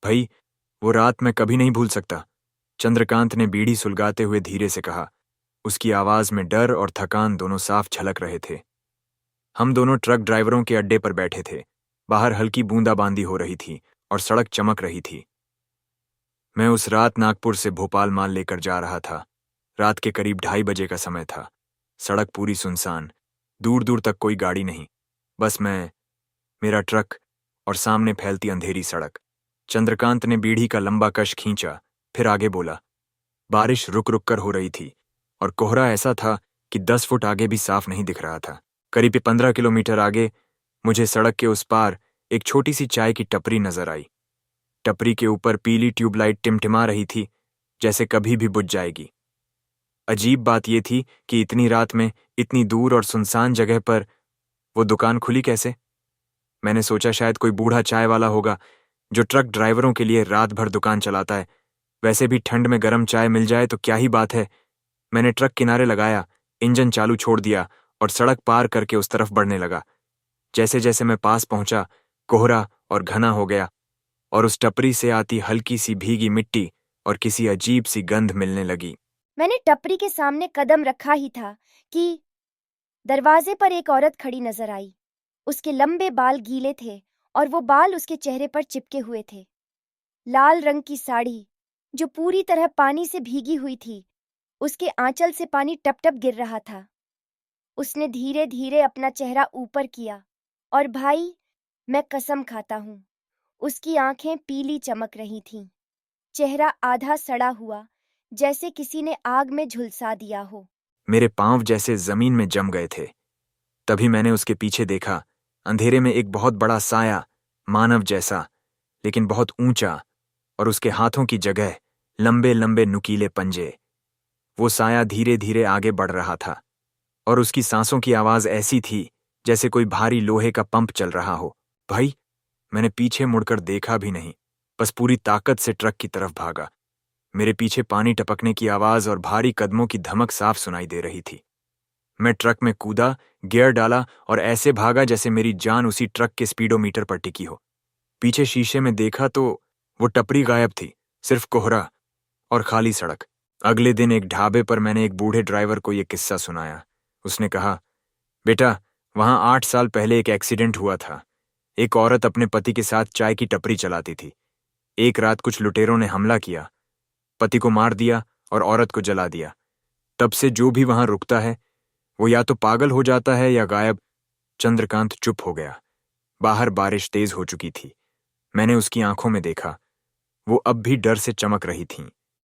भाई, वो रात मैं कभी नहीं भूल सकता। चंद्रकांत ने बीड़ी सुलगाते हुए धीरे से कहा। उसकी आवाज में डर और थकान दोनों साफ झलक रहे थे। हम दोनों ट्रक ड्राइवरों के अड्डे पर बैठे थे। बाहर हल्की बूंदाबांदी हो रही थी और सड़क चमक रही थी। मैं उस रात नागपुर से भोपाल माल लेकर जा रहा था। रात के करीब 2:30 बजे का समय था। सड़क पूरी सुनसान, दूर दूर तक कोई गाड़ी नहीं, बस मैं, मेरा ट्रक और सामने फैलती अंधेरी सड़क। चंद्रकांत ने बीड़ी का लंबा कश खींचा, फिर आगे बोला। बारिश रुक रुक कर हो रही थी और कोहरा ऐसा था कि 10 फुट आगे भी साफ नहीं दिख रहा था। करीब 15 किलोमीटर आगे मुझे सड़क के उस पार एक छोटी सी चाय की टपरी नजर आई। टपरी के ऊपर पीली ट्यूबलाइट टिमटिमा रही थी, जैसे कभी भी बुझ जाएगी। अजीब बात यह थी कि इतनी रात में इतनी दूर और सुनसान जगह पर वो दुकान खुली कैसे? मैंने सोचा शायद कोई बूढ़ा चाय वाला होगा जो ट्रक ड्राइवरों के लिए रात भर दुकान चलाता है। वैसे भी ठंड में गर्म चाय मिल जाए तो क्या ही बात है। मैंने ट्रक किनारे लगाया, इंजन चालू छोड़ दिया और सड़क पार करके उस तरफ बढ़ने लगा। जैसे जैसे मैं पास पहुंचा, कोहरा और घना हो गया और उस टपरी से आती हल्की सी भीगी मिट्टी और किसी अजीब सी गंध मिलने लगी। मैंने टपरी के सामने कदम रखा ही था कि दरवाजे पर एक औरत खड़ी नजर आई। उसके लंबे बाल गीले थे और वो बाल उसके चेहरे पर चिपके हुए थे। लाल रंग की साड़ी जो पूरी तरह पानी से भीगी हुई थी, उसके आंचल से पानी टप टप गिर रहा था। उसने धीरे धीरे अपना चेहरा ऊपर किया और भाई, मैं कसम खाता हूं, उसकी आंखें पीली चमक रही थीं। चेहरा आधा सड़ा हुआ, जैसे किसी ने आग में झुलसा दिया हो। मेरे पांव जैसे जमीन में जम गए थे। तभी मैंने उसके पीछे देखा। अंधेरे में एक बहुत बड़ा साया, मानव जैसा लेकिन बहुत ऊंचा, और उसके हाथों की जगह लंबे लंबे नुकीले पंजे। वो साया धीरे धीरे आगे बढ़ रहा था और उसकी सांसों की आवाज ऐसी थी जैसे कोई भारी लोहे का पंप चल रहा हो। भाई, मैंने पीछे मुड़कर देखा भी नहीं, बस पूरी ताकत से ट्रक की तरफ भागा। मेरे पीछे पानी टपकने की आवाज और भारी कदमों की धमक साफ सुनाई दे रही थी। मैं ट्रक में कूदा, गियर डाला और ऐसे भागा जैसे मेरी जान उसी ट्रक के स्पीडोमीटर पर टिकी हो। पीछे शीशे में देखा तो वो टपरी गायब थी, सिर्फ कोहरा और खाली सड़क। अगले दिन एक ढाबे पर मैंने एक बूढ़े ड्राइवर को यह किस्सा सुनाया। उसने कहा, बेटा, वहां 8 साल पहले एक एक्सीडेंट हुआ था। एक औरत अपने पति के साथ चाय की टपरी चलाती थी। एक रात कुछ लुटेरों ने हमला किया, पति को मार दिया और औरत को जला दिया। तब से जो भी वहां रुकता है वो या तो पागल हो जाता है या गायब। चंद्रकांत चुप हो गया। बाहर बारिश तेज हो चुकी थी। मैंने उसकी आंखों में देखा, वो अब भी डर से चमक रही थीं।